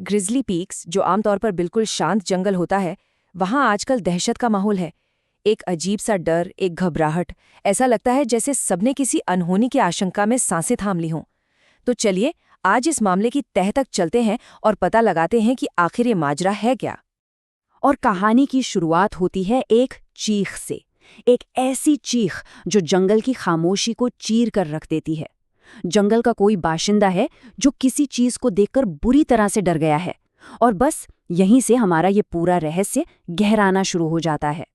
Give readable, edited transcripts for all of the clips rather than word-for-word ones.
Grizzly peaks, जो आमतौर पर बिल्कुल शांत जंगल होता है, वहाँ आजकल दहशत का माहौल है। एक अजीब सा डर, एक घबराहट। ऐसा लगता है जैसे सबने किसी अनहोनी की आशंका में सांसें थाम ली हों। तो चलिए, आज इस मामले की तह तक चलते हैं और पता लगाते हैं कि आखिर ये माजरा है क्या। और कहानी की शुरुआत होती है एक चीख से। एक ऐसी चीख जो जंगल की खामोशी को चीर कर रख देती है। जंगल का कोई बाशिंदा है जो किसी चीज को देखकर बुरी तरह से डर गया है, और बस यहीं से हमारा ये पूरा रहस्य गहराना शुरू हो जाता है।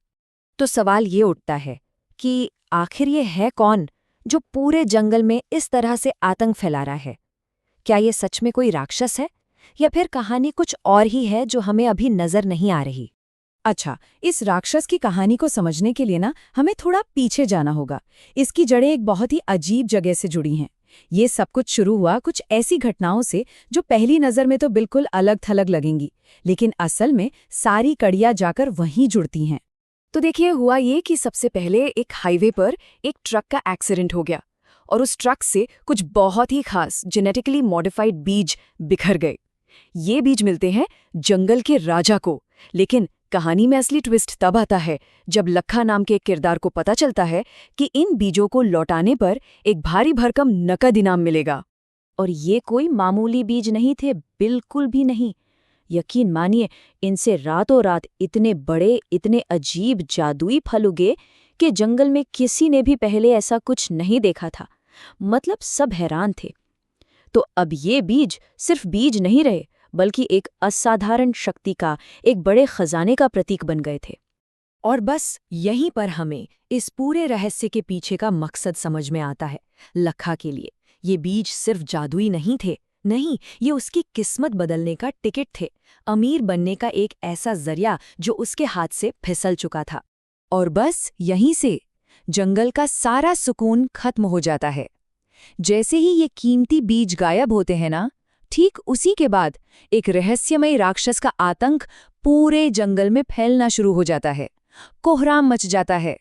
तो सवाल ये उठता है कि आखिर ये है कौन जो पूरे जंगल में इस तरह से आतंक फैला रहा है? क्या ये सच में कोई राक्षस है, या फिर कहानी कुछ और ही है जो हमें अभी नजर नहीं आ रही? अच्छा, इस राक्षस की कहानी को समझने के लिए हमें थोड़ा पीछे जाना होगा। इसकी जड़ें एक बहुत ही अजीब जगह से जुड़ी हैं। ये सब कुछ शुरू हुआ कुछ ऐसी घटनाओं से जो पहली नज़र में तो बिल्कुल अलग थलग लगेंगी, लेकिन असल में सारी कड़ियां जाकर वहीं जुड़ती हैं। तो देखिए, हुआ ये कि सबसे पहले एक हाईवे पर एक ट्रक का एक्सीडेंट हो गया, और उस ट्रक से कुछ बहुत ही खास जेनेटिकली मॉडिफाइड बीज बिखर गए। ये बीज मिलते हैं जंगल के राजा को, लेकिन कहानी में असली ट्विस्ट तब आता है जब लखा नाम के एक किरदार को पता चलता है कि इन बीजों को लौटाने पर एक भारी भरकम नकद इनाम मिलेगा। और ये कोई मामूली बीज नहीं थे, बिल्कुल भी नहीं। यकीन मानिए, इनसे रातों रात इतने बड़े, इतने अजीब जादुई फल उगे कि जंगल में किसी ने भी पहले ऐसा कुछ नहीं देखा था। मतलब सब हैरान थे। तो अब ये बीज सिर्फ बीज नहीं रहे, बल्कि एक असाधारण शक्ति का, एक बड़े खजाने का प्रतीक बन गए थे। और बस यहीं पर हमें इस पूरे रहस्य के पीछे का मकसद समझ में आता है। लखा के लिए ये बीज सिर्फ जादुई नहीं थे, नहीं, ये उसकी किस्मत बदलने का टिकट थे, अमीर बनने का एक ऐसा जरिया जो उसके हाथ से फिसल चुका था। और बस यहीं से जंगल का सारा सुकून खत्म हो जाता है। जैसे ही ये कीमती बीज गायब होते हैं ठीक उसी के बाद एक रहस्यमय राक्षस का आतंक पूरे जंगल में फैलना शुरू हो जाता है। कोहराम मच जाता है,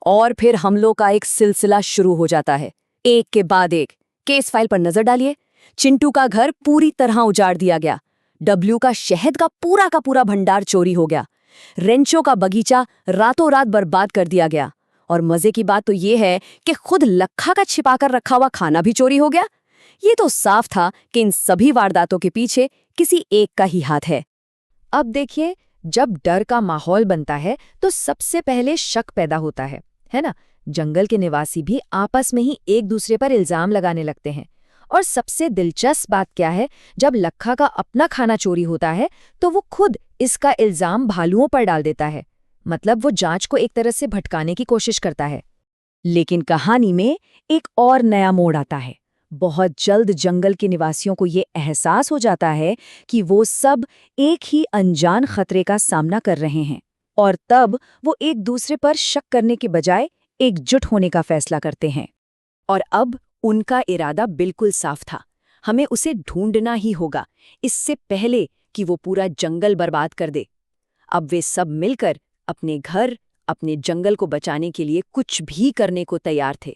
और फिर हमलों का एक सिलसिला शुरू हो जाता है, एक के बाद एक। केस फाइल पर नजर डालिए। चिंटू का घर पूरी तरह उजाड़ दिया गया। डब्ल्यू का शहद का पूरा भंडार चोरी हो गया। रेंचो का बगीचा रातों रात बर्बाद कर दिया गया। और मजे की बात तो ये है कि खुद लखा का छिपाकर रखा हुआ खाना भी चोरी हो गया। ये तो साफ था कि इन सभी वारदातों के पीछे किसी एक का ही हाथ है। अब देखिए, जब डर का माहौल बनता है तो सबसे पहले शक पैदा होता है ना? जंगल के निवासी भी आपस में ही एक दूसरे पर इल्जाम लगाने लगते हैं। और सबसे दिलचस्प बात क्या है, जब लखा का अपना खाना चोरी होता है तो वो खुद इसका इल्जाम भालुओं पर डाल देता है। मतलब वो जांच को एक तरह से भटकाने की कोशिश करता है। लेकिन कहानी में एक और नया मोड़ आता है। बहुत जल्द जंगल के निवासियों को ये एहसास हो जाता है कि वो सब एक ही अनजान खतरे का सामना कर रहे हैं, और तब वो एक दूसरे पर शक करने के बजाय एकजुट होने का फैसला करते हैं। और अब उनका इरादा बिल्कुल साफ था, हमें उसे ढूंढना ही होगा, इससे पहले कि वो पूरा जंगल बर्बाद कर दे। अब वे सब मिलकर अपने घर, अपने जंगल को बचाने के लिए कुछ भी करने को तैयार थे।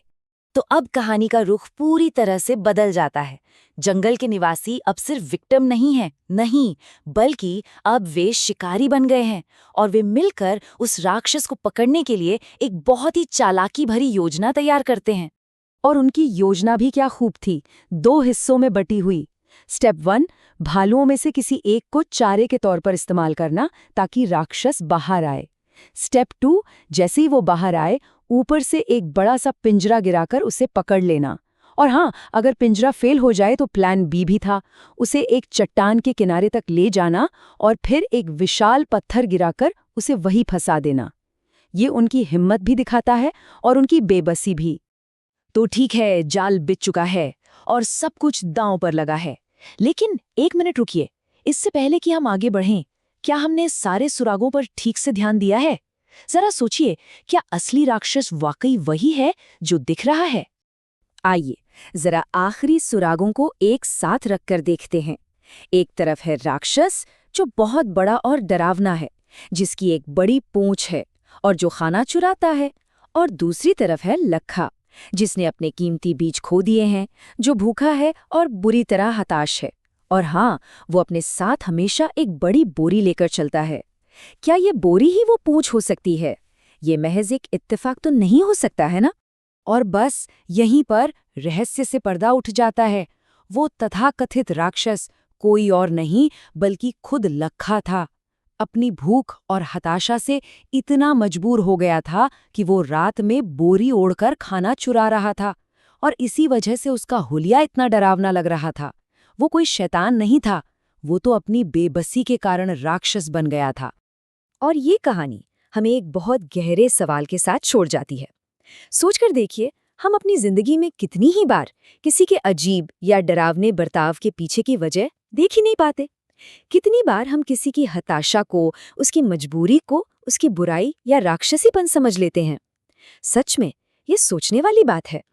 तो अब कहानी का रुख पूरी तरह से बदल जाता है। जंगल के निवासी अब सिर्फ विक्टिम नहीं हैं, नहीं, बल्कि अब वे शिकारी बन गए हैं, और वे मिलकर उस राक्षस को पकड़ने के लिए एक बहुत ही चालाकी भरी योजना तैयार करते हैं। और उनकी योजना भी क्या खूब थी, 2 हिस्सों में बटी हुई। स्टेप 1, भालुओं में से किसी एक को चारे के तौर पर इस्तेमाल करना ताकि राक्षस बाहर आए। स्टेप 2, जैसे ही वो बाहर आए, ऊपर से एक बड़ा सा पिंजरा गिराकर उसे पकड़ लेना। और हाँ, अगर पिंजरा फेल हो जाए तो प्लान बी भी था, उसे एक चट्टान के किनारे तक ले जाना और फिर एक विशाल पत्थर गिराकर उसे वहीं फंसा देना। ये उनकी हिम्मत भी दिखाता है और उनकी बेबसी भी। तो ठीक है, जाल बिछ चुका है और सब कुछ दांव पर लगा है। लेकिन एक मिनट रुकिए, इससे पहले कि हम आगे बढ़ें, क्या हमने सारे सुरागों पर ठीक से ध्यान दिया है? जरा सोचिए, क्या असली राक्षस वाकई वही है जो दिख रहा है? आइए जरा आखिरी सुरागों को एक साथ रखकर देखते हैं। एक तरफ है राक्षस जो बहुत बड़ा और डरावना है, जिसकी एक बड़ी पूंछ है और जो खाना चुराता है, और दूसरी तरफ है लखा, जिसने अपने कीमती बीज खो दिए हैं, जो भूखा है और बुरी तरह हताश है। और हाँ, वो अपने साथ हमेशा एक बड़ी बोरी लेकर चलता है। क्या ये बोरी ही वो पूंछ हो सकती है? ये महज एक इत्तेफाक तो नहीं हो सकता है ना? और बस यहीं पर रहस्य से पर्दा उठ जाता है। वो तथाकथित राक्षस कोई और नहीं बल्कि खुद लखा था। अपनी भूख और हताशा से इतना मजबूर हो गया था कि वो रात में बोरी ओढ़कर खाना चुरा रहा था, और इसी वजह से उसका हुलिया इतना डरावना लग रहा था। वो कोई शैतान नहीं था, वो तो अपनी बेबसी के कारण राक्षस बन गया था। और ये कहानी हमें एक बहुत गहरे सवाल के साथ छोड़ जाती है। सोचकर देखिए, हम अपनी जिंदगी में कितनी ही बार किसी के अजीब या डरावने बर्ताव के पीछे की वजह देख ही नहीं पाते। कितनी बार हम किसी की हताशा को, उसकी मजबूरी को, उसकी बुराई या राक्षसीपन समझ लेते हैं। सच में ये सोचने वाली बात है।